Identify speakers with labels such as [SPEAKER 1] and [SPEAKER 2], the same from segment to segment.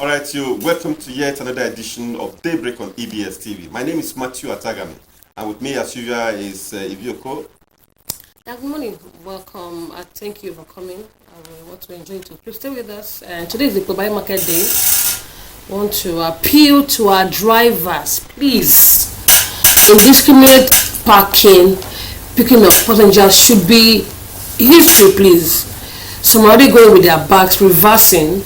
[SPEAKER 1] All right, you welcome to yet another edition of Daybreak on EBS TV. My name is Matthew Atagami, and with me as usual is Ibioko.
[SPEAKER 2] Good morning, welcome. Thank you for coming. I want to enjoy it. Please stay with us. Today is the Kobai Market Day. I want to appeal to our drivers, please. Indiscriminate parking, picking up passengers should be history, please. Some are already going with their bags, reversing,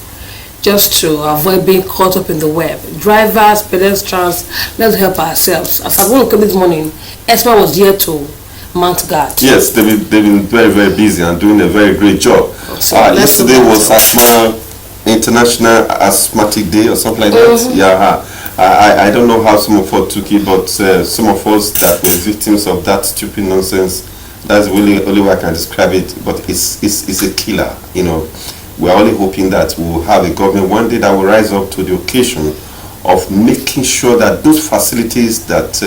[SPEAKER 2] just to avoid being caught up in the web. Drivers, pedestrians, let's help ourselves. As I woke up this morning, ESMA was here to mount guard.
[SPEAKER 1] Yes, they've been very, very busy and doing a very great job.
[SPEAKER 2] So
[SPEAKER 1] yesterday was Asthma International Asthmatic Day or something like that. Yeah, I don't know how some of us took it, but some of us that were victims of that stupid nonsense, that's really only way I can describe it. But it's a killer, you know. We are only hoping that we will have a government one day that will rise up to the occasion of making sure that those facilities that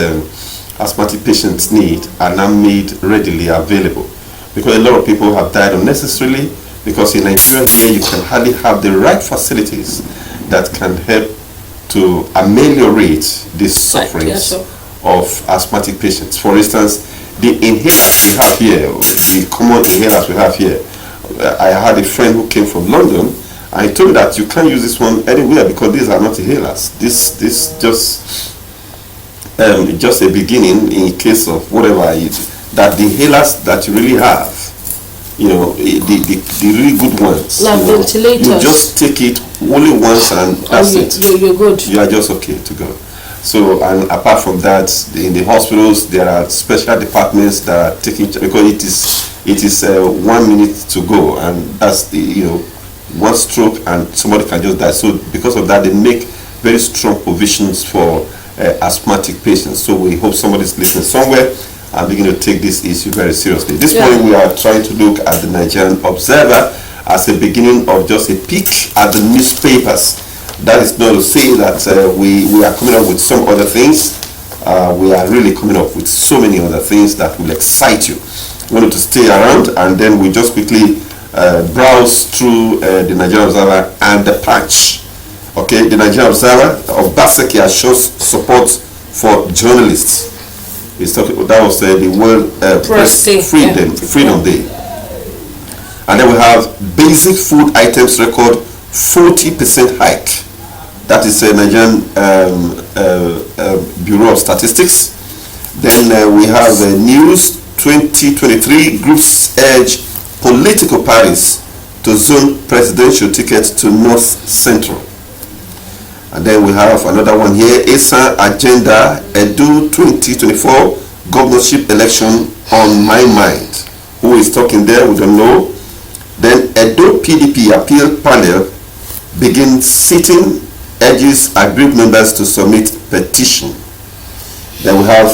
[SPEAKER 1] asthmatic patients need are now made readily available. Because a lot of people have died unnecessarily, because in Nigeria here you can hardly have the right facilities that can help to ameliorate the sufferings of asthmatic patients. For instance, the inhalers we have here, the common inhalers we have here, I had a friend who came from London, and he told me that you can't use this one anywhere because these are not inhalers. This just a beginning in case of whatever it is, that the inhalers that you really have, you know, the really good ones,
[SPEAKER 2] like ventilators,
[SPEAKER 1] you just take it only once and that's it.
[SPEAKER 2] You're good.
[SPEAKER 1] You are just okay to go. So, and apart from that, in the hospitals there are special departments that are taking, because it is 1 minute to go, and that's the, you know, one stroke and somebody can just die. So because of that, they make very strong provisions for asthmatic patients. So we hope somebody's listening somewhere and begin to take this issue very seriously. This morning we are trying to look at the Nigerian Observer as a beginning of just a peek at the newspapers. That is not to say that we are coming up with some other things. We are really coming up with so many other things that will excite you. We wanted to stay around, and then we just quickly browse through the Nigerian Observer and the Punch. Okay, the Nigerian Observer of Baseki shows support for journalists. It's talking, that was the World Press Freedom Day. And then we have basic food items record 40% hike. That is a Nigerian Bureau of Statistics. Then we have news 2023 groups urge political parties to zone presidential tickets to North Central. And then we have another one here, ASA Agenda Edu 2024 governorship election on my mind. Who is talking there? We don't know. Then Edo PDP appeal panel begins sitting, urges aggrieved members to submit petition. Then we have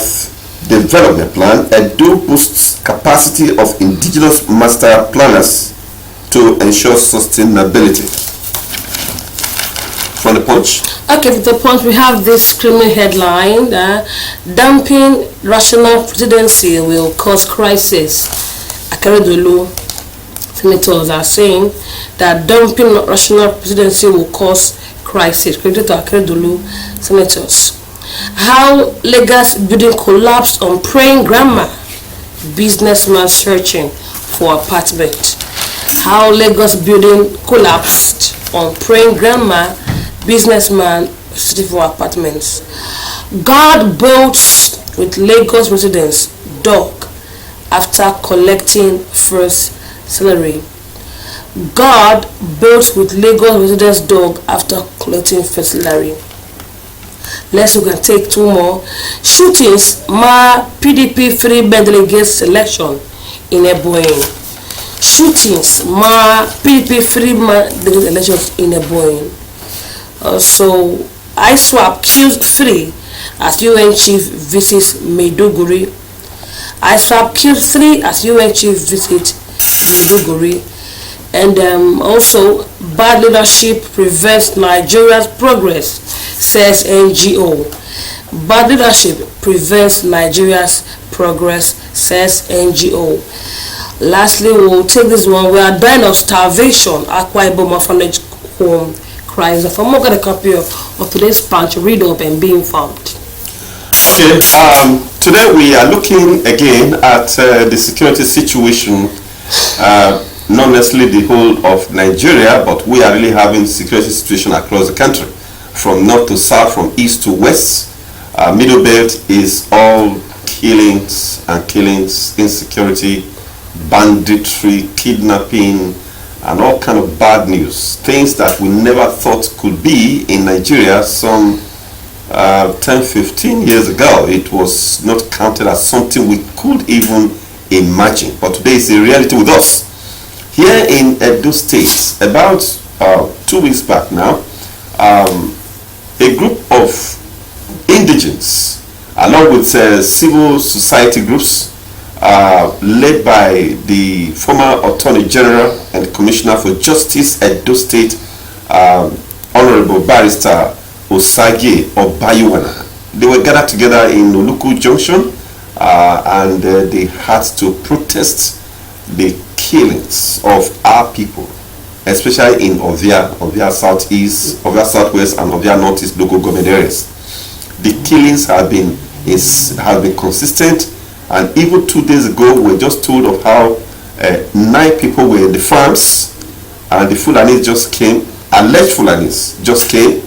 [SPEAKER 1] development plan. Edo boosts capacity of indigenous master planners to ensure sustainability. From the Punch.
[SPEAKER 2] Okay, with the Punch, we have this screaming headline: dumping rational presidency will cause crisis. Akeredolu senators are saying that dumping rational presidency will cause crisis. According to Akeredolu senators. How Lagos building collapsed on praying grandma. Businessman searching for apartment. How Lagos building collapsed on praying grandma. Businessman searching for apartments. God boats with Lagos residents dog after collecting first salary. God boats with Lagos residents dog after collecting first salary. Let's look and take two more. Shootings mar PDP 3 Ben delegates selection in Ebonyi. Shootings mar PDP 3 delegate elections in Ebonyi. So ISWAP kills 3 as UN chief visits Maiduguri. ISWAP kills 3 as UN chief visits Maiduguri. And also, bad leadership prevents Nigeria's progress, says NGO. Bad leadership prevents Nigeria's progress, says NGO. Lastly, we'll take this one. We are dying of starvation. Akwa Ibom orphanage home crisis. For more, get a copy of today's punch, read up and be informed.
[SPEAKER 1] Okay, today we are looking again at the security situation, not necessarily the whole of Nigeria, but we are really having security situation across the country, from north to south, from east to west. Middle belt is all killings and killings, insecurity, banditry, kidnapping, and all kind of bad news, things that we never thought could be in Nigeria some 10-15 years ago. It was not counted as something we could even imagine, but today it's a reality with us. Here in Edo State, about 2 weeks back now, a group of indigents, along with civil society groups, led by the former Attorney General and Commissioner for Justice Edo State, Honorable Barrister Osage Obayiwana. They were gathered together in Oluku Junction, and they had to protest the killings of our people, especially in Ovia Southeast, Ovia Southwest, and Ovia Northeast local government areas. The killings have been consistent, and even 2 days ago we were just told of how 9 people were in the farms, and the Fulanis just came, alleged Fulanis just came,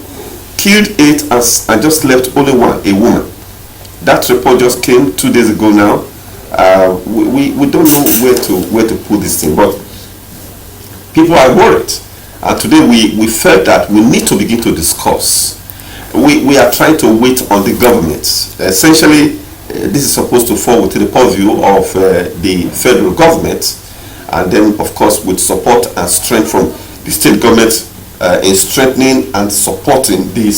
[SPEAKER 1] killed 8 and just left only one, a woman. That report just came 2 days ago now. We don't know where to put this thing, but people are worried, and today we felt that we need to begin to discuss. We are trying to wait on the government. Essentially, this is supposed to fall within the purview of the federal government, and then of course with support and strength from the state government in strengthening and supporting the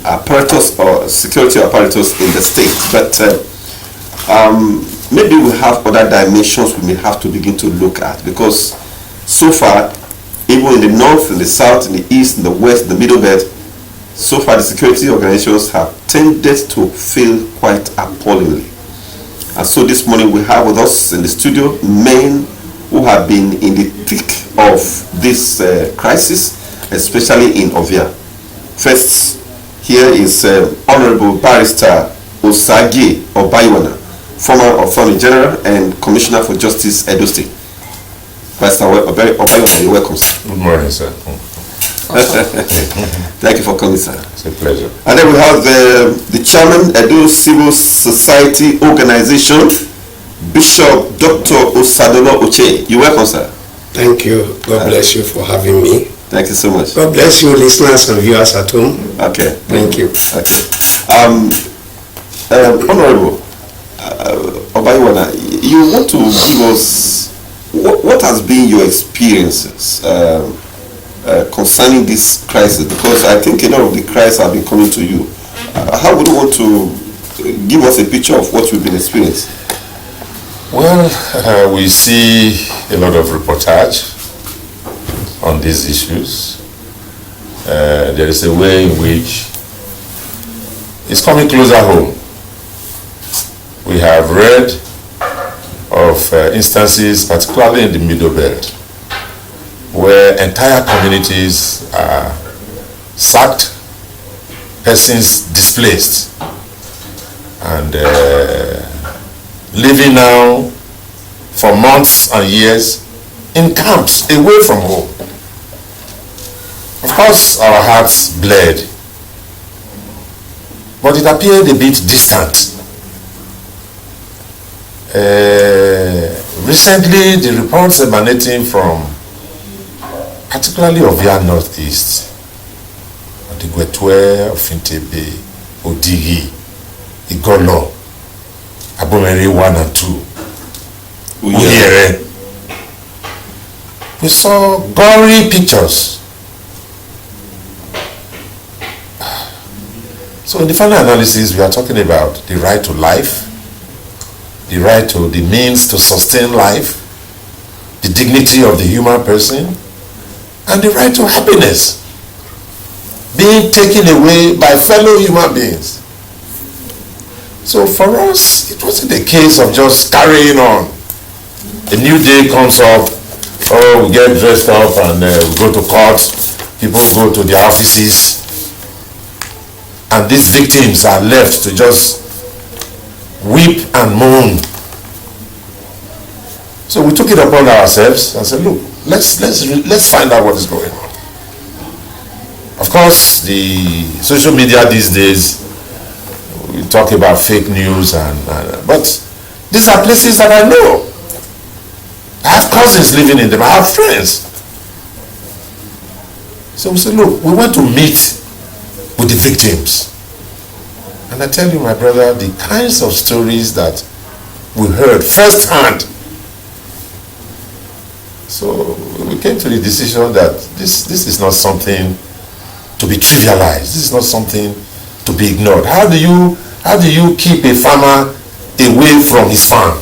[SPEAKER 1] apparatus or security apparatus in the state. But maybe we have other dimensions we may have to begin to look at, because so far, even in the north, in the south, in the east, in the west, in the middle belt, so far the security organizations have tended to fail quite appallingly. And so this morning we have with us in the studio men who have been in the thick of this crisis, especially in Ovia. First, here is Honorable Barrister Osage Obayiwana, former Attorney General and Commissioner for Justice, Edo State. Barrister Obayiwana, you're welcome, sir.
[SPEAKER 3] Good morning, sir.
[SPEAKER 1] Thank you for coming, sir.
[SPEAKER 3] It's a pleasure.
[SPEAKER 1] And then we have the chairman, Edo Civil Society Organization, Bishop Dr. Osadolo Oche. You're welcome, sir.
[SPEAKER 4] Thank you. God bless you for having me.
[SPEAKER 1] Thank you so much.
[SPEAKER 4] God bless you, listeners and viewers at home.
[SPEAKER 1] Okay.
[SPEAKER 4] Thank you.
[SPEAKER 1] Okay. Honorable Obayiwana, you want to give us what has been your experiences concerning this crisis? Because I think a lot of the crises have been coming to you. How would you want to give us a picture of what you've been experiencing?
[SPEAKER 3] Well, we see a lot of reportage on these issues. There is a way in which it's coming closer home. We have read of instances, particularly in the Middle Belt, where entire communities are sacked, persons displaced, and living now for months and years in camps away from home. Of course, our hearts bled, but it appeared a bit distant. Recently, the reports emanating from particularly Ovia Northeast, Odigwetwe, Ofintebe, Odigi, Igolo, Abomeri 1 and 2, Uyere. We saw gory pictures. So in the final analysis, we are talking about the right to life, the right to the means to sustain life, the dignity of the human person, and the right to happiness being taken away by fellow human beings. So for us, it wasn't a case of just carrying on. A new day comes up, Oh, we get dressed up and we go to court. People go to their offices. And these victims are left to just weep and moan. So we took it upon ourselves and said, look, let's find out what is going on. Of course, the social media these days, we talk about fake news, but these are places that I know. I have cousins living in them. I have friends. So we said, look, we want to meet with the victims. And I tell you, my brother, the kinds of stories that we heard firsthand. So we came to the decision that this is not something to be trivialized. This is not something to be ignored. How do you keep a farmer away from his farm?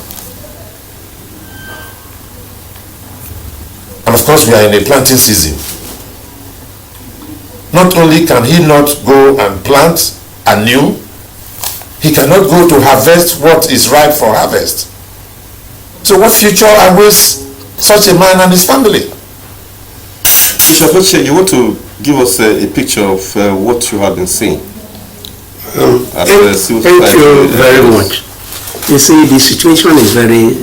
[SPEAKER 3] And of course, we are in a planting season. Not only can he not go and plant anew, he cannot go to harvest what is ripe for harvest. So what future awaits such a man and his family?
[SPEAKER 1] Mr. Koche, you want to give us a picture of what you have been seeing?
[SPEAKER 4] Thank you very much. You see, the situation is very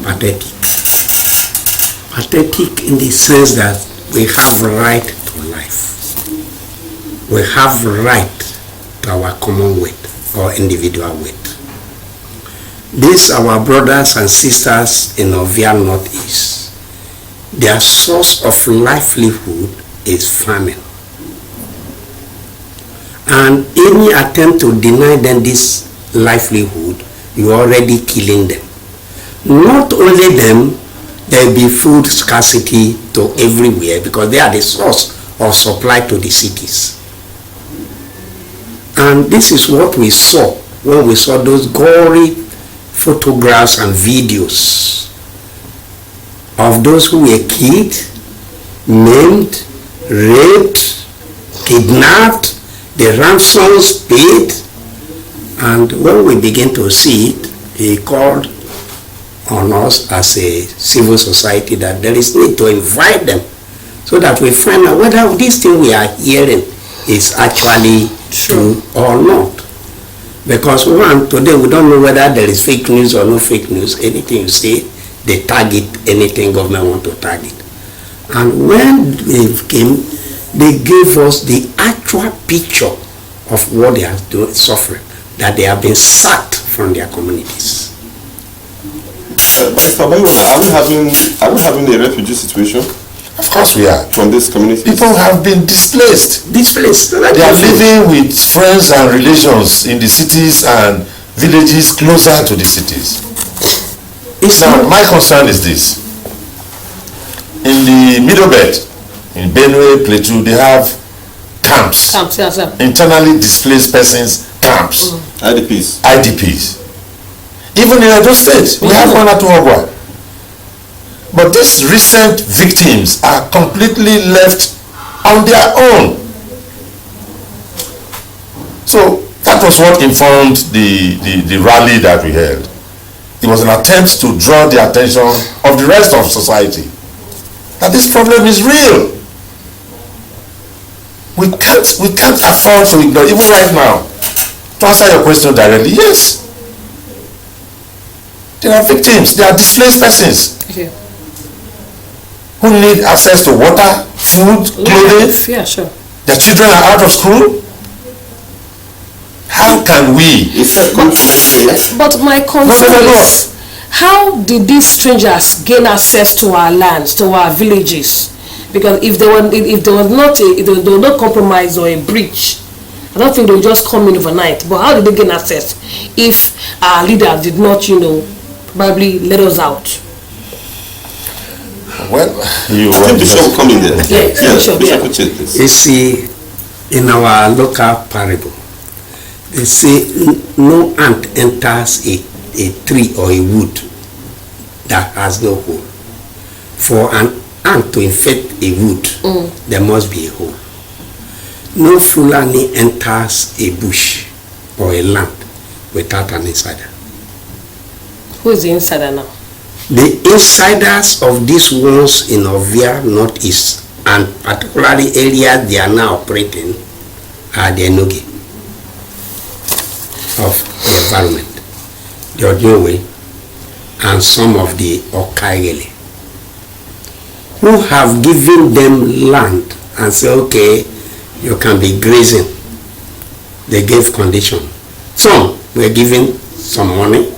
[SPEAKER 4] pathetic. Pathetic in the sense that we have right to life. We have right to our common weight or individual weight. These our brothers and sisters in Ovia Northeast. Their source of livelihood is farming. And any attempt to deny them this livelihood, you're already killing them. Not only them, there will be food scarcity to everywhere because they are the source of supply to the cities. And this is what we saw when we saw those gory photographs and videos of those who were killed, maimed, raped, kidnapped, the ransoms paid. And when we begin to see it, he called on us as a civil society that there is need to invite them so that we find out whether this thing we are hearing is actually true or not. Because one, today we don't know whether there is fake news or no fake news. Anything you say, they target anything government want to target. And when they came, they gave us the actual picture of what they are suffering, that they have been sacked from their communities.
[SPEAKER 1] Mr. Bayona, are we having a refugee situation?
[SPEAKER 3] Of course we are.
[SPEAKER 1] From this community? People
[SPEAKER 3] have been displaced.
[SPEAKER 4] Displaced.
[SPEAKER 3] They are living with friends and relations in the cities and villages closer to the cities. Now, my concern is this. In the Middle Belt, in Benue, Plateau, they have camps.
[SPEAKER 2] Camps, yes, sir.
[SPEAKER 3] Internally displaced persons camps. IDPs. Even in Edo State, we have one at Uogwa. But these recent victims are completely left on their own. So that was what informed the rally that we held. It was an attempt to draw the attention of the rest of society that this problem is real. We can't afford to ignore, even right now. To answer your question directly, yes. There are victims, there are displaced persons.
[SPEAKER 2] Okay.
[SPEAKER 3] Who need access to water, food, clothing.
[SPEAKER 2] Yeah, sure.
[SPEAKER 3] Their children are out of school. How can we?
[SPEAKER 2] But my concern is, how did these strangers gain access to our lands, to our villages? Because if there was no compromise or a breach, I don't think they would just come in overnight. But how did they gain access if our leaders did not, probably let us out?
[SPEAKER 3] Well, you
[SPEAKER 1] want to come in there.
[SPEAKER 4] You see, in our local parable, they say no ant enters a tree or a wood that has no hole. For an ant to infect a wood, there must be a hole. No Fulani enters a bush or a land without an insider.
[SPEAKER 2] Who is the insider now?
[SPEAKER 4] The insiders of these ones in Ovia Northeast, and particularly areas they are now operating, are the Enogi of the environment, the Ojowe, and some of the Okaigele, who have given them land and say, okay, you can be grazing. They gave condition. Some were giving some money,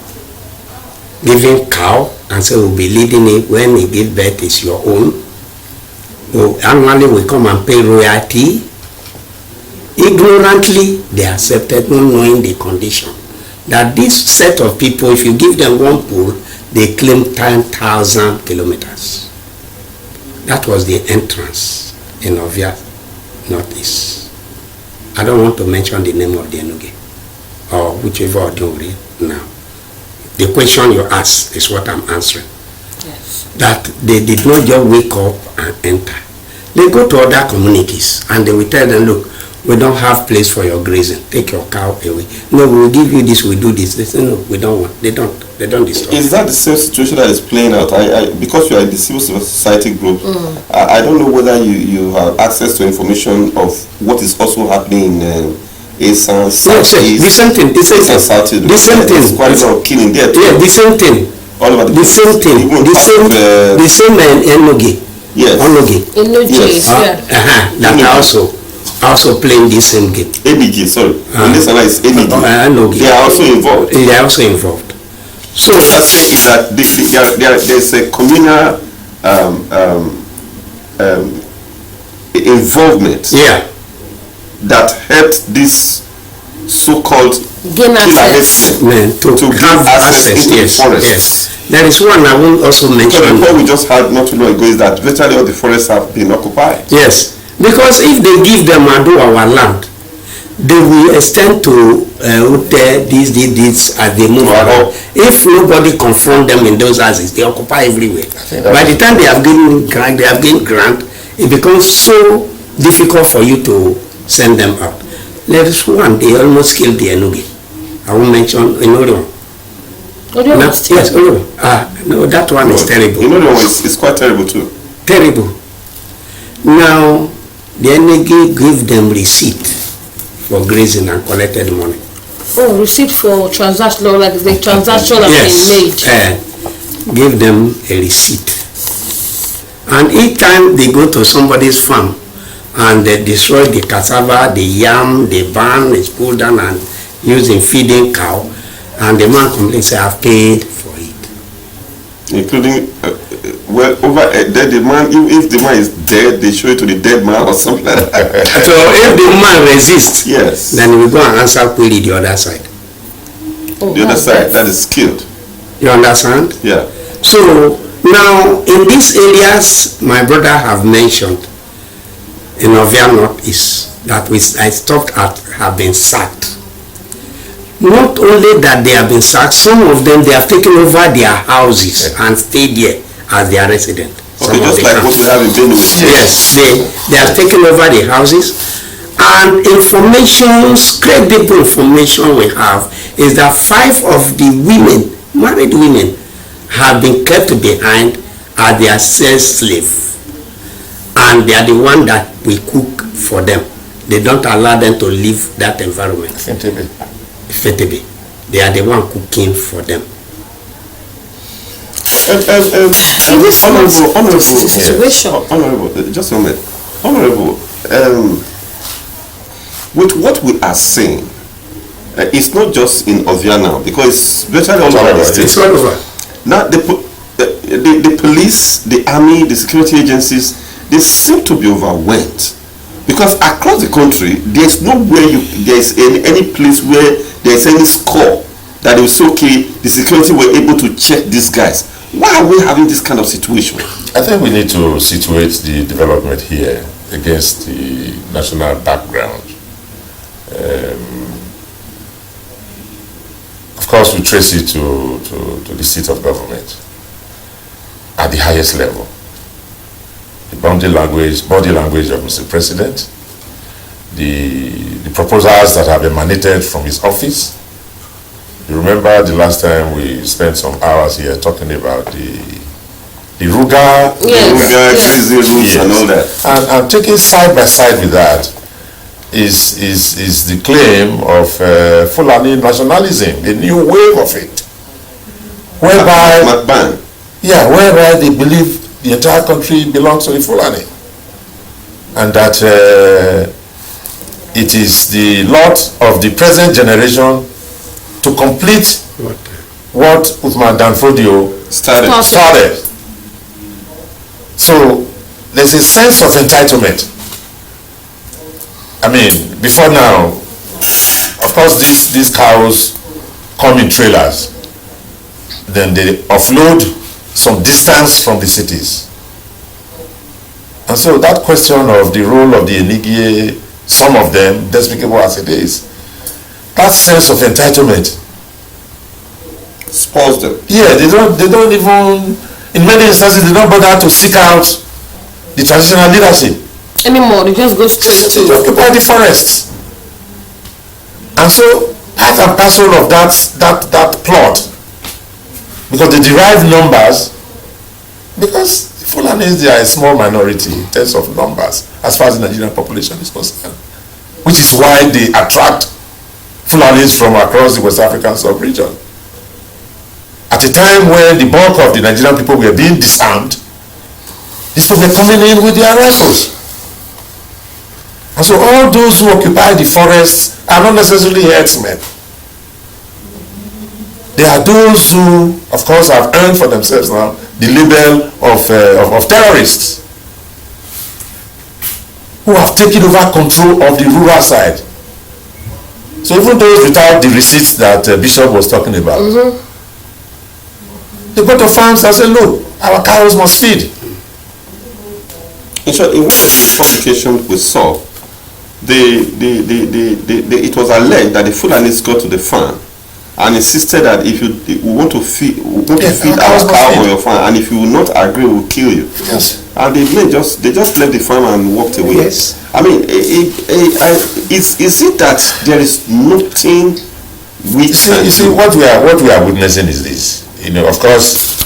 [SPEAKER 4] giving cow, and say we'll be leading it. When it gives birth, it's your own. So annually we come and pay royalty. Ignorantly, they accepted, not knowing the condition. That this set of people, if you give them one pool, they claim 10,000 kilometers. That was the entrance in Ovia Northeast. I don't want to mention the name of the Enogi, or whichever I don't read now. The question you asked is what I'm answering.
[SPEAKER 2] Yes.
[SPEAKER 4] That they did not just wake up and enter. They go to other communities and they will tell them, look, we don't have place for your grazing. Take your cow away. No, we will give you this, we do this. They say, no, we don't want. They don't disturb.
[SPEAKER 1] Is that the same situation that is playing out? Because you are in the civil society group, I don't know whether you have access to information of what is also happening in Esan, Southeast.
[SPEAKER 4] The same thing. The same thing. The same thing.
[SPEAKER 1] There's quite a lot of killing there.
[SPEAKER 4] Yeah, the same thing.
[SPEAKER 1] All over
[SPEAKER 4] the same thing. The same Enogi.
[SPEAKER 1] Yes.
[SPEAKER 4] Enogi.
[SPEAKER 2] Yes.
[SPEAKER 4] That also playing the same game.
[SPEAKER 1] ABG, sorry. This one is ABG.
[SPEAKER 4] Enogi.
[SPEAKER 1] They are also involved.
[SPEAKER 4] They are also involved.
[SPEAKER 1] So what I'm saying is that there's a communal involvement.
[SPEAKER 4] Yeah.
[SPEAKER 1] That helped this so-called
[SPEAKER 2] gain access
[SPEAKER 1] to have access into the forest.
[SPEAKER 4] Yes. There is one I will also mention.
[SPEAKER 1] Because the point we just had not too long ago is that virtually all the forests have been occupied.
[SPEAKER 4] Yes, because if they give them our land, they will extend to these as they move around. If nobody confront them in those houses, they occupy everywhere. By the time they have gained grant, it becomes so difficult for you to send them out. There is one, they almost killed the Enogi. I will mention Inorio. Yes, no, that one is terrible.
[SPEAKER 1] Inorio is quite terrible too.
[SPEAKER 4] Terrible. Now, the Enogi give them receipt for grazing and collected money.
[SPEAKER 2] Oh, receipt for transaction, like the transaction has been made.
[SPEAKER 4] Give them a receipt. And each time they go to somebody's farm, and they destroy the cassava, the yam, the barn is pulled down and used in feeding cow, and the man complains, say, I've paid for it.
[SPEAKER 1] Including, the man, if the man is dead, they show it to the dead man or something like that.
[SPEAKER 4] So if the man resists,
[SPEAKER 1] yes,
[SPEAKER 4] then we go and answer query the other side.
[SPEAKER 1] The other side, that is killed.
[SPEAKER 4] You understand?
[SPEAKER 1] Yeah.
[SPEAKER 4] So now, in these areas, my brother have mentioned, in Ovia Northeast, that I stopped at have been sacked. Not only that they have been sacked, some of them they have taken over their houses and stayed there as their resident.
[SPEAKER 1] Okay, just like what we have in BENIN.
[SPEAKER 4] Yes, they have taken over the houses, and credible information we have is that 5 of the women, married women, have been kept behind as their sex slave. And they are the one that we cook for them. They don't allow them to leave that environment. Effectively. They are the one cooking for them.
[SPEAKER 2] In this
[SPEAKER 1] honorable
[SPEAKER 2] situation.
[SPEAKER 1] Honorable, just a moment. Honorable, with what we are saying, it's not just in Ovia now, because it's virtually all over the state.
[SPEAKER 4] It's all over.
[SPEAKER 1] Now, the police, the army, the security agencies, they seem to be overwhelmed, because across the country there's nowhere there's any place where there's any score that it was okay, the security were able to check these guys. Why are we having this kind of situation?
[SPEAKER 3] I think we need to situate the development here against the national background. Of course, we trace it to the seat of government at the highest level. The body language of Mr. President, the proposals that have emanated from his office, You remember the last time we spent some hours here talking about the Ruga,
[SPEAKER 1] Grizzly routes and all that.
[SPEAKER 3] and taking side by side with that is the claim of Fulani nationalism, a new wave of it, whereby they believe the entire country belongs to the Fulani, and that it is the lot of the present generation to complete what Uthman Danfodio started. So there's a sense of entitlement. I mean, before now, of course, these cows come in trailers. Then they offload some distance from the cities. And so that question of the role of the Enigye, some of them, despicable as it is, that sense of entitlement
[SPEAKER 1] spoils them.
[SPEAKER 3] Yeah, they don't even, in many instances, they don't bother to seek out the traditional leadership
[SPEAKER 2] anymore. They just go straight
[SPEAKER 3] to occupy the forests. And so part and parcel of that plot, because they derive numbers, because Fulanis, they are a small minority in terms of numbers as far as the Nigerian population is concerned, which is why they attract Fulanis from across the West African sub-region. At a time when the bulk of the Nigerian people were being disarmed, these people were coming in with their rifles. And so all those who occupy the forests are not necessarily herdsmen. They are those who, of course, have earned for themselves now the label of terrorists, who have taken over control of the rural side. So even those without the receipts that Bishop was talking about, they go to farms and say, look, our cows must feed.
[SPEAKER 1] In short, in one of the publications we saw, it was alleged that the Fulanis got to the farm and insisted that if we want to feed our cow on your farm, and if you will not agree, we'll kill you.
[SPEAKER 3] Yes.
[SPEAKER 1] And they just left the farm and walked away.
[SPEAKER 4] Yes.
[SPEAKER 1] I mean, is it that there is nothing we can
[SPEAKER 3] you see, what we are witnessing is this. You know, of course,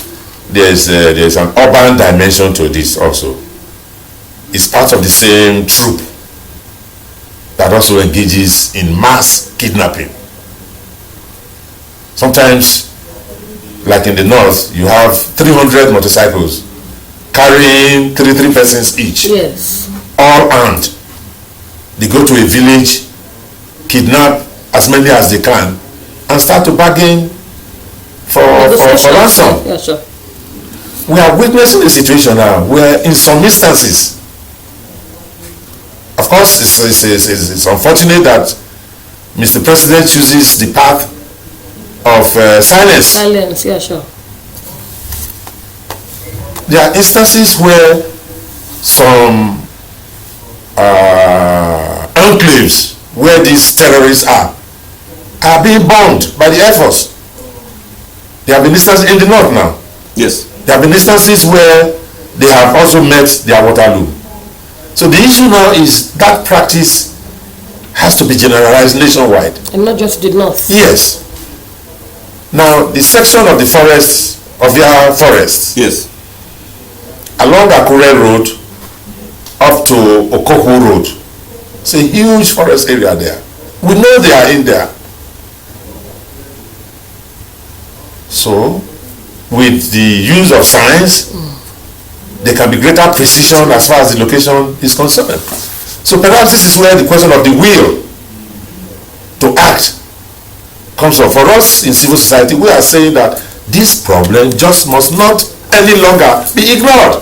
[SPEAKER 3] there's an urban dimension to this also. It's part of the same troop that also engages in mass kidnapping. Sometimes, like in the north, you have 300 motorcycles carrying three persons each.
[SPEAKER 2] Yes.
[SPEAKER 3] All armed. They go to a village, kidnap as many as they can, and start to bargain for ransom.
[SPEAKER 2] Yeah, sure.
[SPEAKER 3] We are witnessing a situation now where in some instances, of course, it's unfortunate that Mr. President chooses the path of silence.
[SPEAKER 2] Silence, yeah, sure.
[SPEAKER 3] There are instances where some enclaves where these terrorists are being bombed by the Air Force. There have been instances in the north now.
[SPEAKER 1] Yes.
[SPEAKER 3] There have been instances where they have also met their Waterloo. So the issue now is that practice has to be generalized nationwide.
[SPEAKER 2] And not just the north.
[SPEAKER 3] Yes. Now the section of the forests, of their forests,
[SPEAKER 1] Yes.
[SPEAKER 3] along Akure Road up to Okohu Road, it's a huge forest area there. We know they are in there. So with the use of science, there can be greater precision as far as the location is concerned. So perhaps this is where the question of the will to act comes from. For us in civil society, we are saying that this problem just must not any longer be ignored.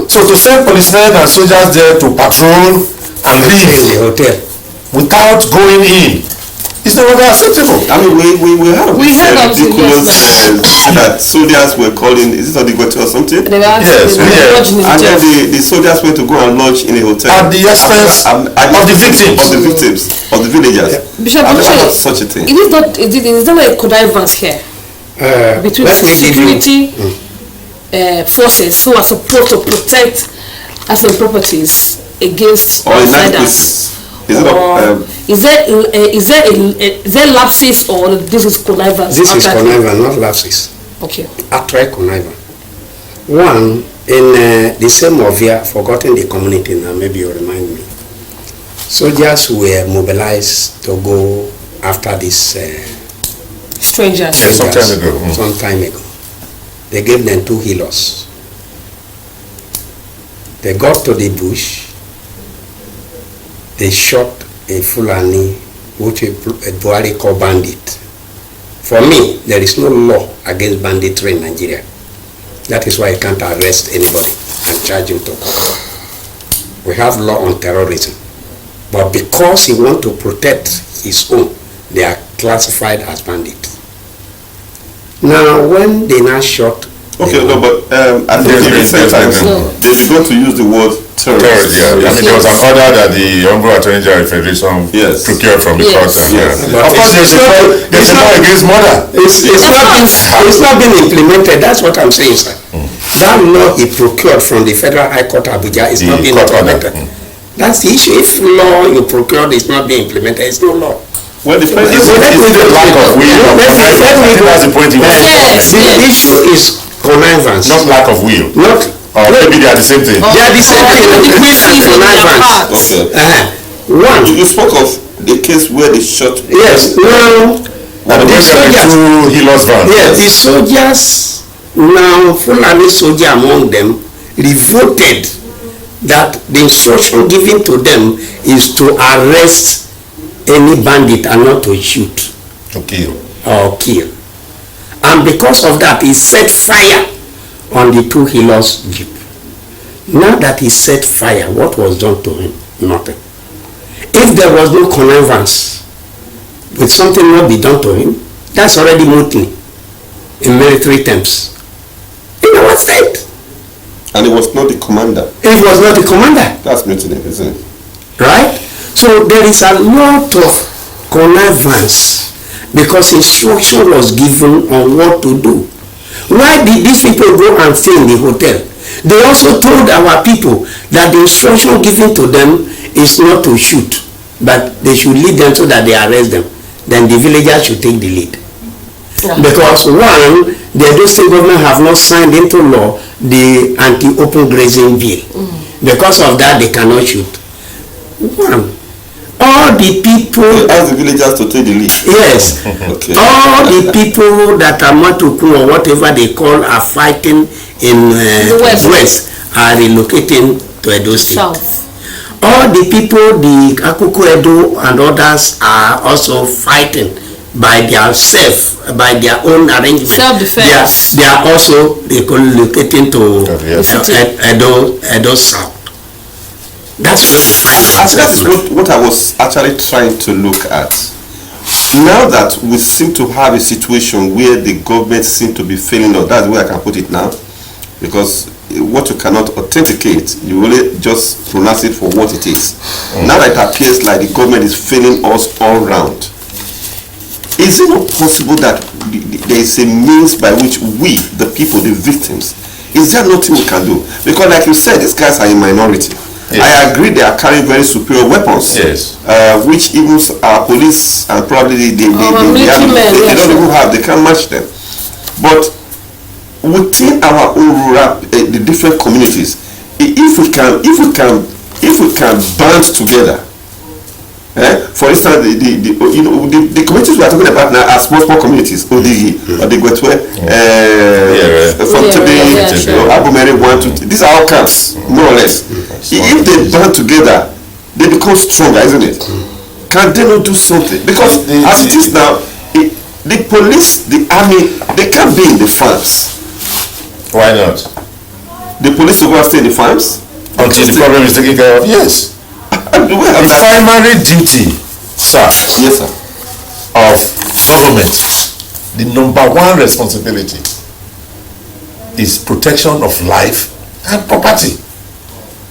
[SPEAKER 3] So to send policemen and soldiers there to patrol and
[SPEAKER 4] In
[SPEAKER 3] leave
[SPEAKER 4] the hotel.
[SPEAKER 3] without going in is no longer acceptable.
[SPEAKER 1] I mean, we heard of
[SPEAKER 2] We
[SPEAKER 1] this
[SPEAKER 2] heard of it,
[SPEAKER 1] ridiculous
[SPEAKER 2] yes,
[SPEAKER 1] that soldiers were calling, is it Odigwetu or something?
[SPEAKER 2] They were
[SPEAKER 3] Yes,
[SPEAKER 2] they were
[SPEAKER 3] yeah.
[SPEAKER 2] lodging in
[SPEAKER 1] And then
[SPEAKER 2] jail.
[SPEAKER 1] the soldiers went to go and lodge in a hotel.
[SPEAKER 3] At the expense of the victims.
[SPEAKER 1] Of the victims, of the villagers.
[SPEAKER 2] Bishop
[SPEAKER 1] I've never heard of
[SPEAKER 2] Uche,
[SPEAKER 1] such a thing.
[SPEAKER 2] it is not like a connivance here between
[SPEAKER 4] let me give you
[SPEAKER 2] security forces who are supposed to protect asset properties against
[SPEAKER 1] Or
[SPEAKER 2] outsiders.
[SPEAKER 1] is it
[SPEAKER 2] Is there lapses or this is connivance?
[SPEAKER 4] This is connivance, not lapses.
[SPEAKER 2] Okay.
[SPEAKER 4] Outright connivance. One, in the same Ovia, forgotten the community now, maybe you remind me. Soldiers were mobilized to go after this
[SPEAKER 2] strangers.
[SPEAKER 3] Yeah, some time ago.
[SPEAKER 4] Some time ago. They gave them 2 healers. They got to the bush. They shot a Fulani, which a Buhari called bandit. For me, there is no law against banditry in Nigeria. That is why I can't arrest anybody and charge him to court. We have law on terrorism. But because he wants to protect his own, they are classified as bandits. Now, when they now shot...
[SPEAKER 1] Okay, no, but I think in recent times, they began to use the word terrorist.
[SPEAKER 3] Yeah. I mean, there was an order that the Honorable Attorney General Federation procured from the court. Of course, there's a law against murder.
[SPEAKER 4] It's not been implemented. That's what I'm saying, sir. That law he procured from the Federal High Court Abuja is not being implemented. That's the issue. If law you procured is not being implemented, it's no law.
[SPEAKER 1] Well, the president
[SPEAKER 3] is the lack of will. That's the point.
[SPEAKER 4] The issue is connivance,
[SPEAKER 3] not lack of will.
[SPEAKER 4] Not.
[SPEAKER 3] Maybe they are the same thing.
[SPEAKER 4] They are the same thing. Connivance.
[SPEAKER 1] Okay.
[SPEAKER 4] One.
[SPEAKER 1] You spoke of the case where they shot.
[SPEAKER 4] Yes. Now.
[SPEAKER 3] The soldiers.
[SPEAKER 4] Yes. The soldiers. Now, Fulani soldier among them revolted that the instruction given to them is to arrest any bandit and not to shoot.
[SPEAKER 3] To kill.
[SPEAKER 4] Or kill. And because of that, he set fire on the 2 healers' jeep. Now that he set fire, what was done to him? Nothing. If there was no connivance, would something not be done to him? That's already mutiny in military terms. In our state.
[SPEAKER 1] And it was not the commander.
[SPEAKER 4] It was not the commander.
[SPEAKER 1] That's mutiny, isn't it?
[SPEAKER 4] Right? So there is a lot of connivance because instruction was given on what to do. Why did these people go and stay in the hotel? They also told our people that the instruction given to them is not to shoot, but they should lead them so that they arrest them. Then the villagers should take the lead. Yeah. Because one, the Edo State government have not signed into law the anti-open grazing bill. Because of that, they cannot shoot. One, all the people...
[SPEAKER 1] You ask the villagers to take the lead?
[SPEAKER 4] Yes.
[SPEAKER 1] Okay.
[SPEAKER 4] All the people that are Matuku or whatever they call are fighting in the west are relocating to Edo State.
[SPEAKER 2] South.
[SPEAKER 4] All the people, the Akuku Edo and others are also fighting by their own arrangement.
[SPEAKER 2] Self-defense.
[SPEAKER 4] They are also relocating to Edo South. That's
[SPEAKER 1] what I was actually trying to look at. Now that we seem to have a situation where the government seems to be failing us, that's the way I can put it now, because what you cannot authenticate, you really just pronounce it for what it is. Now that it appears like the government is failing us all round, is it not possible that there is a means by which we, the people, the victims, is there nothing we can do? Because like you said, these guys are in minority. Yes. I agree they are carrying very superior weapons,
[SPEAKER 3] yes,
[SPEAKER 1] which even our police and probably they don't even have, they can't match them. But within our own rural, the different communities, if we can band together, for instance, the communities we are talking about now are small communities, Odigi, Odigwetwe, Fontebe, Abumere, 1, 2, these are all camps, more or less. If they band together, they become stronger, isn't it? Can they not do something? Because as it is now, the police, the army, they can't be in the farms.
[SPEAKER 3] Why not?
[SPEAKER 1] The police will go and stay in the farms?
[SPEAKER 3] Until the problem is taken care of, yes. The primary duty, sir,
[SPEAKER 1] yes, sir,
[SPEAKER 3] of government, the #1 responsibility is protection of life and property.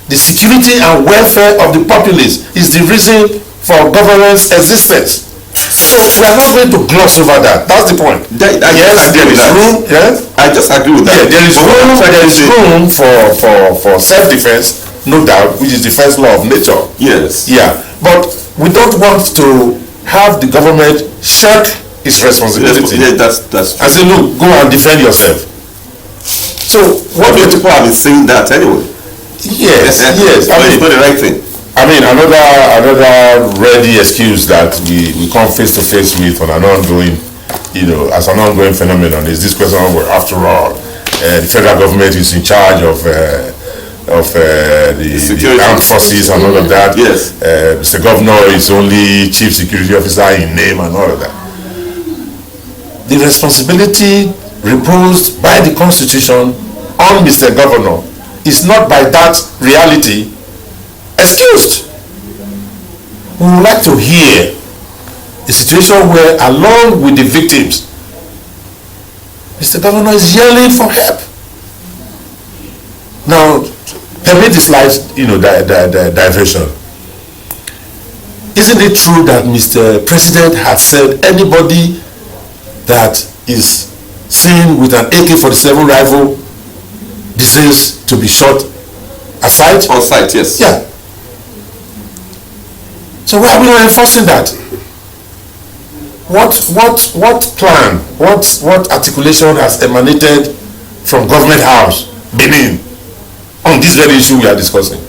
[SPEAKER 3] The security and welfare of the populace is the reason for government's existence. So we are not going to gloss over that. That's the point.
[SPEAKER 1] Yes, there is room.
[SPEAKER 3] Yes,
[SPEAKER 1] I just agree with that.
[SPEAKER 3] Yeah, there is room for self-defense, no doubt, which is the first law of nature.
[SPEAKER 1] Yes.
[SPEAKER 3] Yeah, but we don't want to have the government shirk its responsibility.
[SPEAKER 1] Yes, that's true.
[SPEAKER 3] I say, look, go and defend yourself. So
[SPEAKER 1] What people have been saying that anyway.
[SPEAKER 3] yes.
[SPEAKER 1] It's not the right thing.
[SPEAKER 3] I mean, another ready excuse that we come face to face with on an ongoing, as an ongoing phenomenon is this question of, well, after all, the federal government is in charge of the armed forces and all of that.
[SPEAKER 1] Yes.
[SPEAKER 3] Mr. Governor is only chief security officer in name and all of that. The responsibility reposed by the Constitution on Mr. Governor is not by that reality excused. We would like to hear a situation where, along with the victims, Mr. Governor is yelling for help. Now, permit this life, diversion. Isn't it true that Mr. President had said anybody that is seen with an AK-47 rifle deserves to be shot aside?
[SPEAKER 1] On site, yes.
[SPEAKER 3] Yeah. So why are we not enforcing that? What plan, what articulation has emanated from Government House, BENIN, on this very issue we are discussing?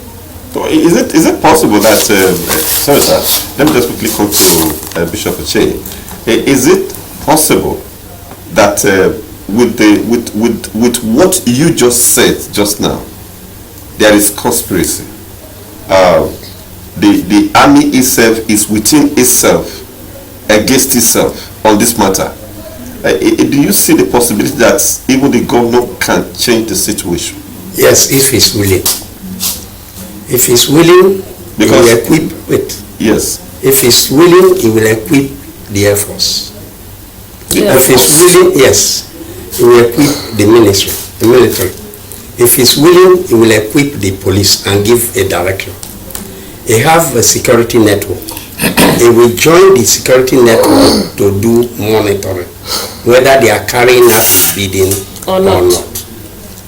[SPEAKER 1] So is it possible that sorry sir, let me just quickly come to Bishop Oche. Is it possible that with what you just said just now, there is conspiracy? The army itself is within itself, against itself on this matter. Do you see the possibility that even the governor can change the situation?
[SPEAKER 4] Yes, if he's willing. If he's willing, he will equip it.
[SPEAKER 1] Yes.
[SPEAKER 4] If he's willing, he will equip the Air Force. If he's willing, yes, he will equip the ministry, the military. If he's willing, he will equip the police and give a direction. He have a security network. He will join the security network to do monitoring, whether they are carrying out speeding or not.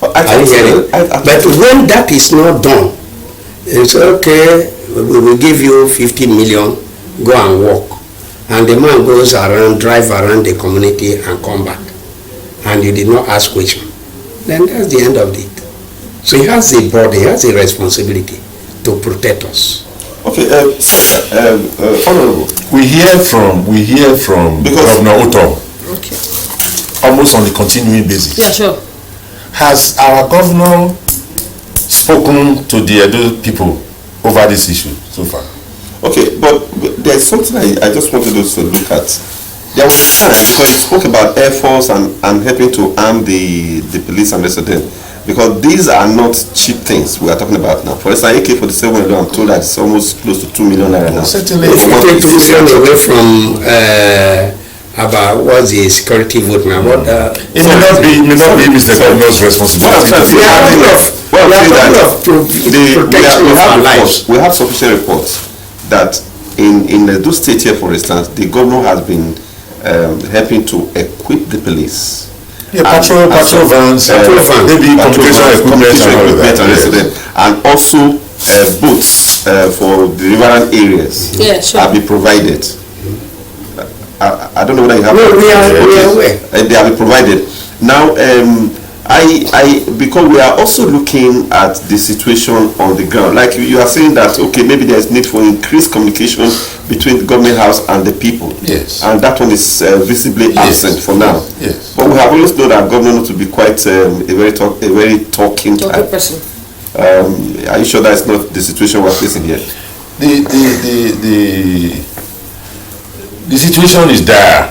[SPEAKER 4] Are you hearing? But when that is not done, it's okay, we will give you 50 million, go and walk. And the man goes around, drive around the community and come back. And you did not ask question. Then that's the end of it. So he has a body, he has a responsibility to protect us.
[SPEAKER 1] Okay, Honorable.
[SPEAKER 3] We hear from Governor Otom.
[SPEAKER 2] Okay.
[SPEAKER 3] Almost on a continuing basis.
[SPEAKER 2] Yeah, sure.
[SPEAKER 3] Has our governor spoken to the Edo people over this issue so far?
[SPEAKER 1] Okay, but there's something I just wanted us to look at. There was a time, because you spoke about Air Force and helping to arm the police and resident, because these are not cheap things we are talking about now. For instance, AK-47, I'm told that it's almost close to 2 million naira now.
[SPEAKER 3] Certainly.
[SPEAKER 4] If you take 2 million away from about what's the security vote now,
[SPEAKER 3] it may not be Mr. Governor's responsibility.
[SPEAKER 1] We have sufficient reports that in those states here, for instance, the governor has been helping to equip the police.
[SPEAKER 3] Yeah, patrol vans, maybe communication equipment and resident,
[SPEAKER 1] and also boats for the riverine areas.
[SPEAKER 2] Yeah, sure.
[SPEAKER 1] Have been provided. I don't know whether you have.
[SPEAKER 4] No, we are aware.
[SPEAKER 1] They have been provided. Now, because we are also looking at the situation on the ground, like you are saying that, okay, maybe there is need for increased communication between the government house and the people.
[SPEAKER 3] Yes.
[SPEAKER 1] And that one is visibly absent for now.
[SPEAKER 3] Yes.
[SPEAKER 1] But we have always known that government to be quite a very talking type
[SPEAKER 2] person.
[SPEAKER 1] Are you sure that's not the situation we're facing here?
[SPEAKER 3] The situation is dire.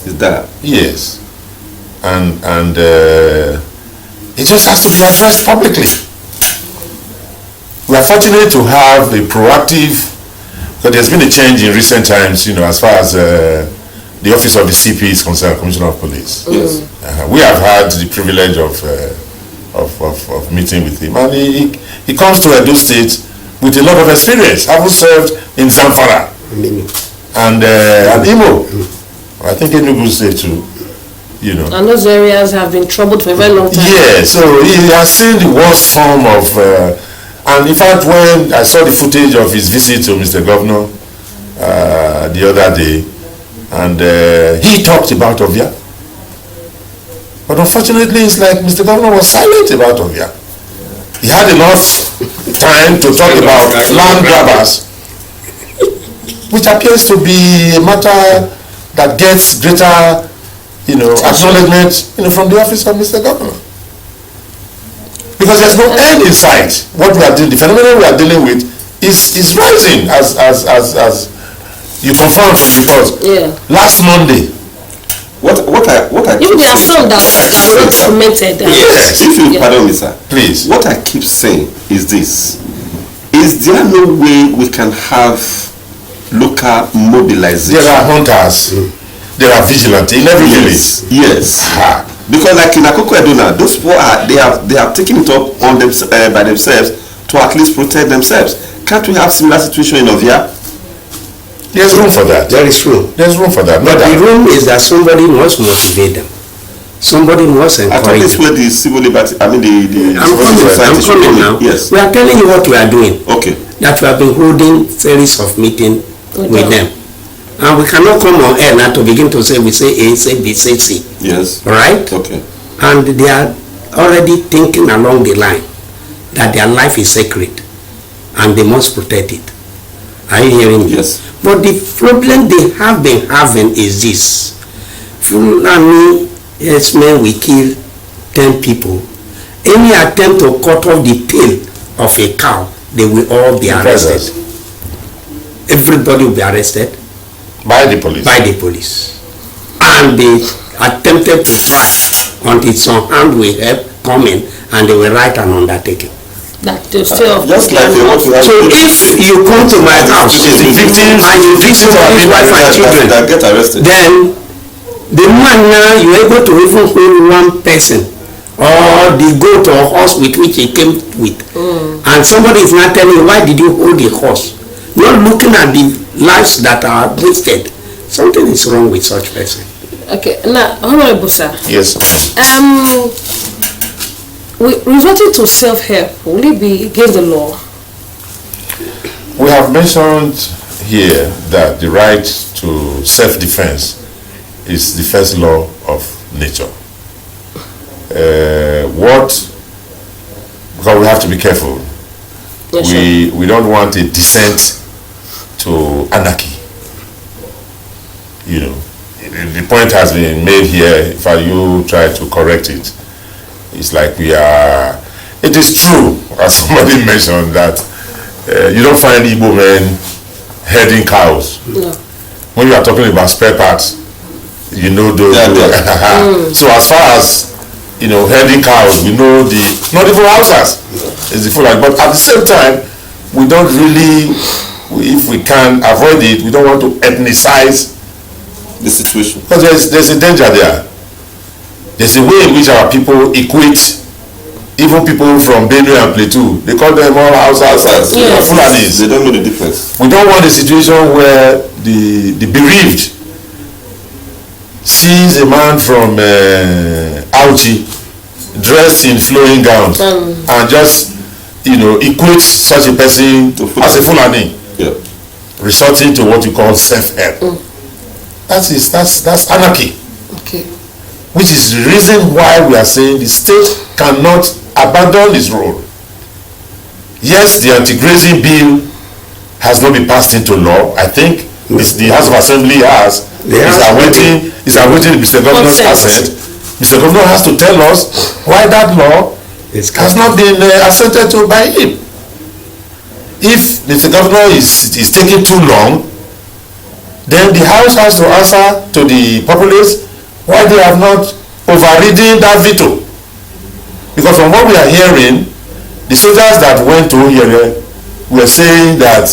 [SPEAKER 1] Is that?
[SPEAKER 3] Yes. And it just has to be addressed publicly. We are fortunate to have a proactive, because there's been a change in recent times, as far as the office of the CP is concerned, Commissioner of Police.
[SPEAKER 1] Yes.
[SPEAKER 3] We have had the privilege of meeting with him, and he comes to Edo State with a lot of experience, having served in Zamfara and Imo. I think Enugu State too.
[SPEAKER 2] And those areas have been troubled for a very long time.
[SPEAKER 3] Yeah, so he has seen the worst form of, and in fact, when I saw the footage of his visit to Mr. Governor, the other day, and he talked about Ovia. But unfortunately, it's like Mr. Governor was silent about Ovia. He had enough time to talk about land grabbers, which appears to be a matter that gets greater, acknowledgement, from the office of Mr. Governor. Because there's no end in sight. What we are doing, the phenomenon we are dealing with, is rising as you confirm, because last Monday.
[SPEAKER 1] What I
[SPEAKER 2] even there are some that are not documented.
[SPEAKER 3] Yes.
[SPEAKER 1] If you pardon me, sir.
[SPEAKER 3] Please.
[SPEAKER 1] What I keep saying is this: is there no way we can have local mobilization?
[SPEAKER 3] There are hunters. There are vigilantes in every village.
[SPEAKER 1] Yes. Because like in Akoko Eduna, those people they have taken it up on them by themselves to at least protect themselves. Can't we have similar situation in Ovia?
[SPEAKER 3] There's room for that.
[SPEAKER 4] There is room.
[SPEAKER 3] There's room for that.
[SPEAKER 4] But the room is that somebody must motivate them. Somebody must
[SPEAKER 1] I thought
[SPEAKER 4] encourage
[SPEAKER 1] this
[SPEAKER 4] them.
[SPEAKER 1] where the civil liberty, the
[SPEAKER 4] I'm coming now.
[SPEAKER 1] Yes.
[SPEAKER 4] We are telling you what we are doing.
[SPEAKER 1] Okay.
[SPEAKER 4] That we have been holding series of meetings with them. And we cannot come on air now to begin to say we say A, say B, say C.
[SPEAKER 1] Yes.
[SPEAKER 4] Right?
[SPEAKER 1] Okay.
[SPEAKER 4] And they are already thinking along the line that their life is sacred and they must protect it. Are you hearing me?
[SPEAKER 1] Yes.
[SPEAKER 4] But the problem they have been having is this. Fulani herdsmen will kill 10 people. Any attempt to cut off the tail of a cow, they will all be arrested. Everybody will be arrested.
[SPEAKER 3] By the police.
[SPEAKER 4] By the police. And they attempted to try until some hand will help come in and they will write an undertaking.
[SPEAKER 2] That the fear of
[SPEAKER 1] just like they want to have.
[SPEAKER 4] So if you come to my house and you beat somebody's wife and children,
[SPEAKER 1] that get arrested,
[SPEAKER 4] then the man now you're able to even hold one person or the goat or horse with which he came with, and somebody is not telling you why did you hold the horse, not looking at the lives that are wasted. Something is wrong with such person.
[SPEAKER 2] Okay, now Honorable Sir.
[SPEAKER 3] Yes.
[SPEAKER 2] Resorting to self-help, will it be against the law?
[SPEAKER 3] We have mentioned here that the right to self-defense is the first law of nature. Because we have to be careful.
[SPEAKER 2] Yes,
[SPEAKER 3] we don't want a descent to anarchy. The point has been made here. If you try to correct it, it's like it is true, as somebody mentioned, that you don't find Igbo men herding cows.
[SPEAKER 2] No.
[SPEAKER 3] When you are talking about spare parts, those. So as far as herding cows, we know not even houses is the Fulani. But at the same time, we don't really, if we can avoid it, we don't want to ethnicize
[SPEAKER 1] the situation.
[SPEAKER 3] Because there's a danger there. There's a way in which our people equate even people from Benue and Plateau. They call them all houses.
[SPEAKER 2] Yes.
[SPEAKER 3] Fulanis.
[SPEAKER 1] They don't know the difference.
[SPEAKER 3] We don't want a situation where the bereaved sees a man from Auchi dressed in flowing gowns and just equates such a person as a Fulani.
[SPEAKER 1] Yeah.
[SPEAKER 3] Resorting to what you call self-help. That's anarchy.
[SPEAKER 2] Okay.
[SPEAKER 3] Which is the reason why we are saying the state cannot abandon its role. Yes, the anti-grazing bill has not been passed into law. I think the House of Assembly is awaiting Mr. Governor's assent. Mr. Governor has to tell us why that law has not been assented to by him. If Mr. Governor is taking too long, then the House has to answer to the populace why they have not overridden that veto. Because from what we are hearing, the soldiers that went to here were saying that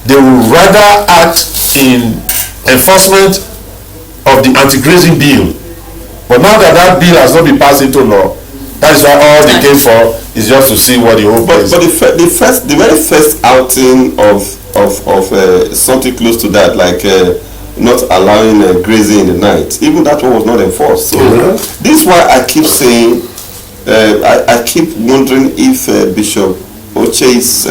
[SPEAKER 3] they would rather act in enforcement of the anti-grazing bill. But now that bill has not been passed into law, that is why all they came for is just to see what the hope is.
[SPEAKER 1] But the very first outing of something close to that, like not allowing grazing in the night, even that one was not enforced. So this is why I keep saying, I keep wondering if Bishop Oche's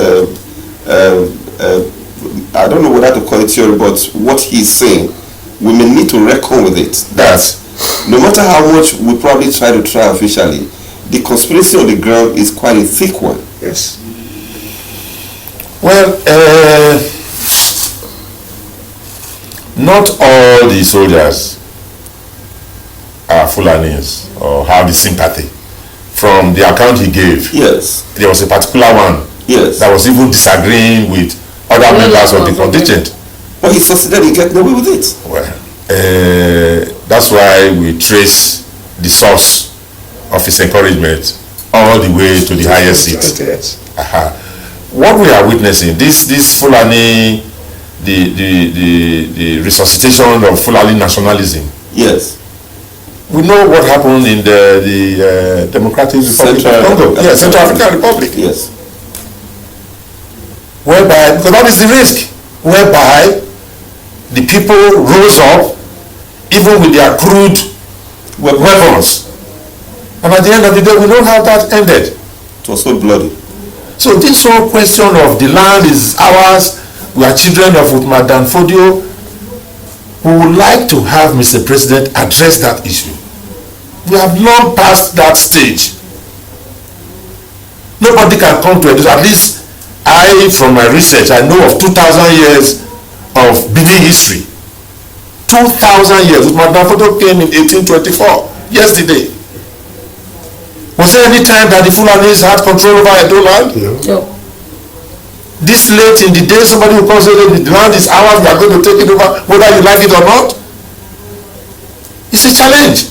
[SPEAKER 1] I don't know whether to call it theory, but what he's saying, we may need to reckon with it. That no matter how much we probably try to try officially, the conspiracy on the ground is quite a thick one.
[SPEAKER 4] Yes.
[SPEAKER 3] Well, not all the soldiers are Fulanis or have the sympathy. From the account he gave,
[SPEAKER 1] Yes.
[SPEAKER 3] there was a particular one
[SPEAKER 1] Yes.
[SPEAKER 3] that was even disagreeing with other members of the contingent.
[SPEAKER 1] But he succeeded in getting away with it.
[SPEAKER 3] Well, that's why we trace the source of his encouragement all the way to the highest seat.
[SPEAKER 4] Yes.
[SPEAKER 3] What we are witnessing, this Fulani, the resuscitation of Fulani nationalism.
[SPEAKER 1] Yes.
[SPEAKER 3] We know what happened in the Democratic Republic of Congo. Yes, Central African Republic.
[SPEAKER 1] Yes.
[SPEAKER 3] Whereby, because that is the risk, whereby the people rose up even with their crude weapons. And at the end of the day, we know how that ended.
[SPEAKER 1] It was so bloody.
[SPEAKER 3] So this whole question of the land is ours, we are children of Madam Fodio, we would like to have Mr. President address that issue. We have long passed that stage. Nobody can come to it. At least I, from my research, I know of 2,000 years of Benin history. 2,000 years. Madam Fodio came in 1824, yesterday. Was there any time that the Fulanis had control over Edo land?
[SPEAKER 2] No.
[SPEAKER 3] This late in the day, somebody will come say the land is ours, we are going to take it over, whether you like it or not. It's a challenge.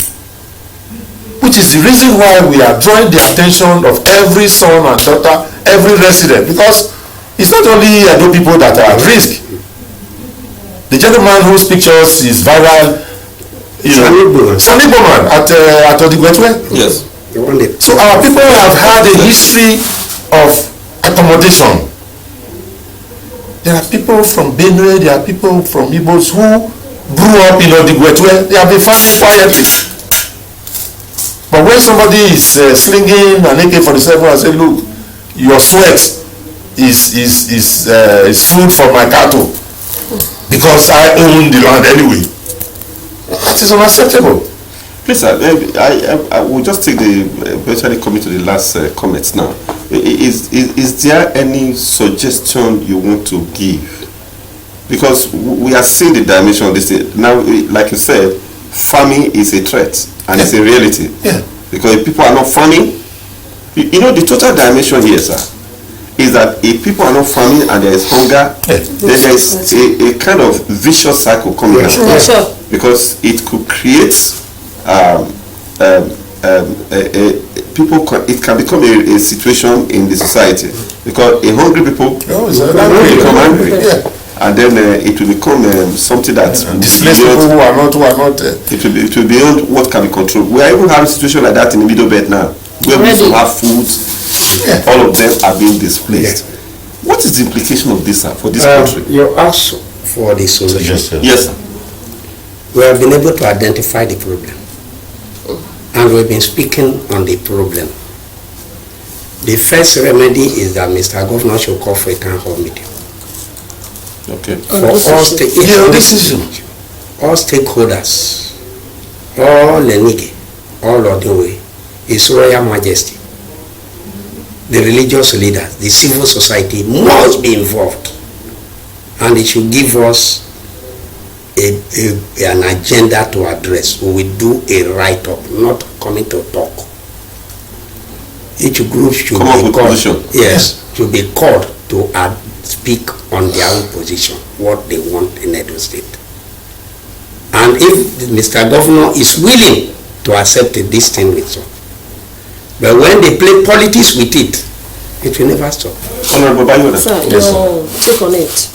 [SPEAKER 3] Which is the reason why we are drawing the attention of every son and daughter, every resident, because it's not only Edo people that are at risk. The gentleman whose pictures is viral, Sunny Bowman at Odigwetwe.
[SPEAKER 1] Yes.
[SPEAKER 3] So our people have had a history of accommodation. There are people from Benue, there are people from Igbos who grew up in Odigwetwe. They have been farming quietly. But when somebody is slinging an AK-47 and say, look, your sweat is food for my cattle because I own the land anyway. That is unacceptable.
[SPEAKER 1] Please, I will just take the eventually coming to the last comments now. Is there any suggestion you want to give? Because we are seeing the dimension of this thing. Now, like you said, farming is a threat and it's a reality.
[SPEAKER 3] Yeah.
[SPEAKER 1] Because if people are not farming, you know, the total dimension here, sir, is that if people are not farming and there is hunger, then there is a kind of vicious cycle coming out.
[SPEAKER 2] Sure.
[SPEAKER 1] Because it could create people, it can become a situation in the society because a hungry people become angry, and then it will become something that
[SPEAKER 3] displaced people who are not
[SPEAKER 1] it will be beyond what can be controlled. We are even having a situation like that in the Middle Belt now, where we used to have food, all of them are being displaced. What is the implication of this, sir, for this country?
[SPEAKER 4] You asked for the solution.
[SPEAKER 1] Yes, sir.
[SPEAKER 4] We have been able to identify the problem. And we've been speaking on the problem. The first remedy is that Mr. Governor should call for a town hall meeting.
[SPEAKER 1] Okay.
[SPEAKER 4] For all stakeholders, all Lenige, all Odinwe, His Royal Majesty, the religious leaders, the civil society must be involved. And it should give us an agenda to address. We will do a write-up, not coming to talk. Each group should be called. Should be called to speak on their own position, what they want in Edo State. And if Mr. Governor is willing to accept it, this thing will stop. But when they play politics with it, it will never stop.
[SPEAKER 1] Honorable Bayoda.
[SPEAKER 2] Sir, take on it.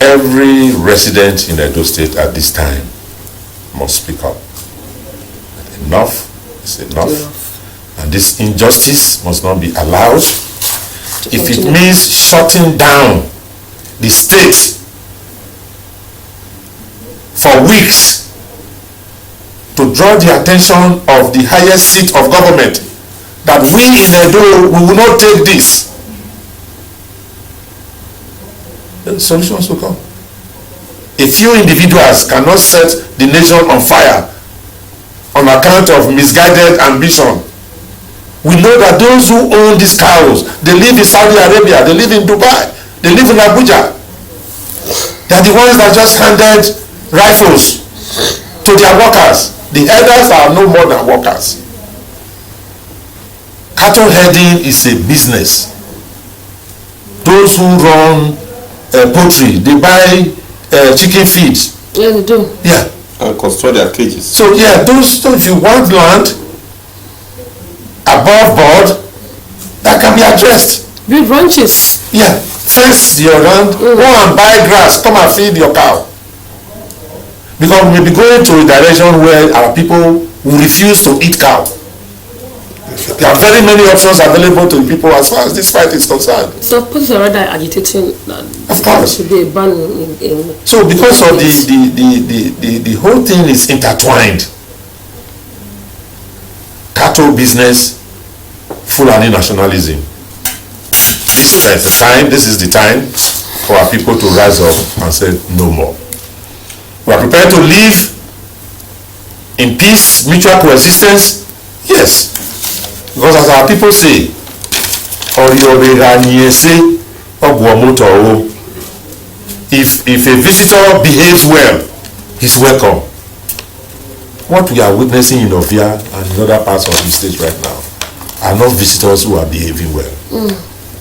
[SPEAKER 3] Every resident in Edo State at this time must speak up. Enough is enough. And this injustice must not be allowed. If it means shutting down the state for weeks to draw the attention of the highest seat of government that we in Edo, we will not take this. solutions will come. A few individuals cannot set the nation on fire on account of misguided ambition. We know that those who own these cows, they live in Saudi Arabia, they live in Dubai, they live in Abuja. They are the ones that just handed rifles to their workers. The herders are no more than workers. Cattle herding is a business. Those who run poultry, they buy chicken feed.
[SPEAKER 2] Yeah, they do.
[SPEAKER 3] Yeah.
[SPEAKER 1] And construct their cages.
[SPEAKER 3] So yeah, those if you want land above board, that can be addressed.
[SPEAKER 2] Build ranches.
[SPEAKER 3] Yeah, fence your land, go and buy grass, come and feed your cow. Because we may be going to a direction where our people will refuse to eat cow. There are very many options available to people as far as this fight is concerned.
[SPEAKER 2] So police are rather agitating that
[SPEAKER 3] Of course.
[SPEAKER 2] should be a ban in
[SPEAKER 3] So because of the whole thing is intertwined. Cattle business, Fulani nationalism. This is the time for our people to rise up and say no more. We are prepared to live in peace, mutual coexistence. Yes. Because as our people say, if a visitor behaves well, he's welcome. What we are witnessing in Ovia and in other parts of the state right now are not visitors who are behaving well.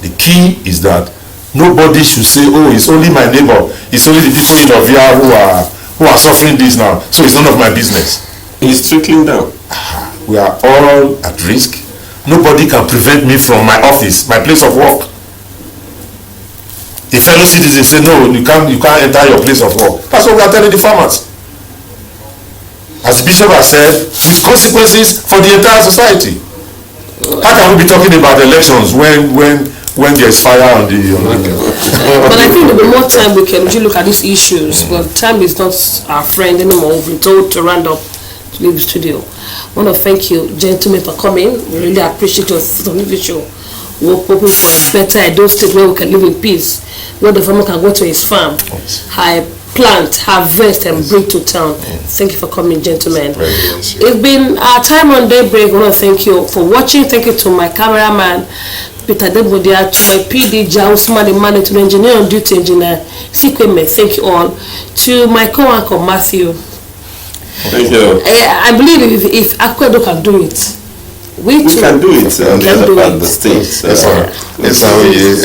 [SPEAKER 3] The key is that nobody should say, oh, it's only my neighbor, it's only the people in Ovia who are suffering this now, so it's none of my business.
[SPEAKER 1] It's trickling down.
[SPEAKER 3] We are all at risk. Nobody can prevent me from my office, my place of work. A fellow citizen say, no, you can't enter your place of work. That's what we are telling the farmers. As the bishop has said, with consequences for the entire society. How can we be talking about elections when there's fire on the
[SPEAKER 2] But I think there'll be more time we can really look at these issues. But time is not our friend anymore. We've been told to round up to leave the studio. I want to thank you, gentlemen, for coming. We really appreciate your show. We're hoping for a better Edo State where we can live in peace, where the farmer can go to his farm, plant, harvest, and bring to town. Thank you for coming, gentlemen. It's been our time on Daybreak. I want to thank you for watching. Thank you to my cameraman, Peter Debodia, to my PD, Jausman, the man, to the engineer on duty, engineer Sikweme. Thank you all. To my co-anchor, Matthew.
[SPEAKER 1] Thank you.
[SPEAKER 2] I believe if Akwedo can do it, we
[SPEAKER 1] can do it on the other part of the state.
[SPEAKER 3] That's how it is.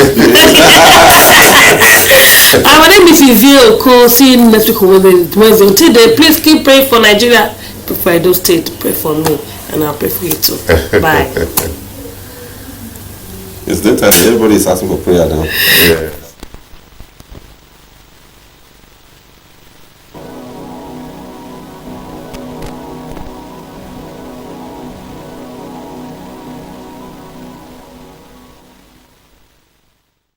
[SPEAKER 2] My name is Izzy Oko. See you next week Wednesday. Until then, please keep praying for Nigeria. Pray for Edo State. Pray for me, and I'll pray for you too. Bye.
[SPEAKER 1] It's that time everybody is asking for prayer now.
[SPEAKER 3] Yeah.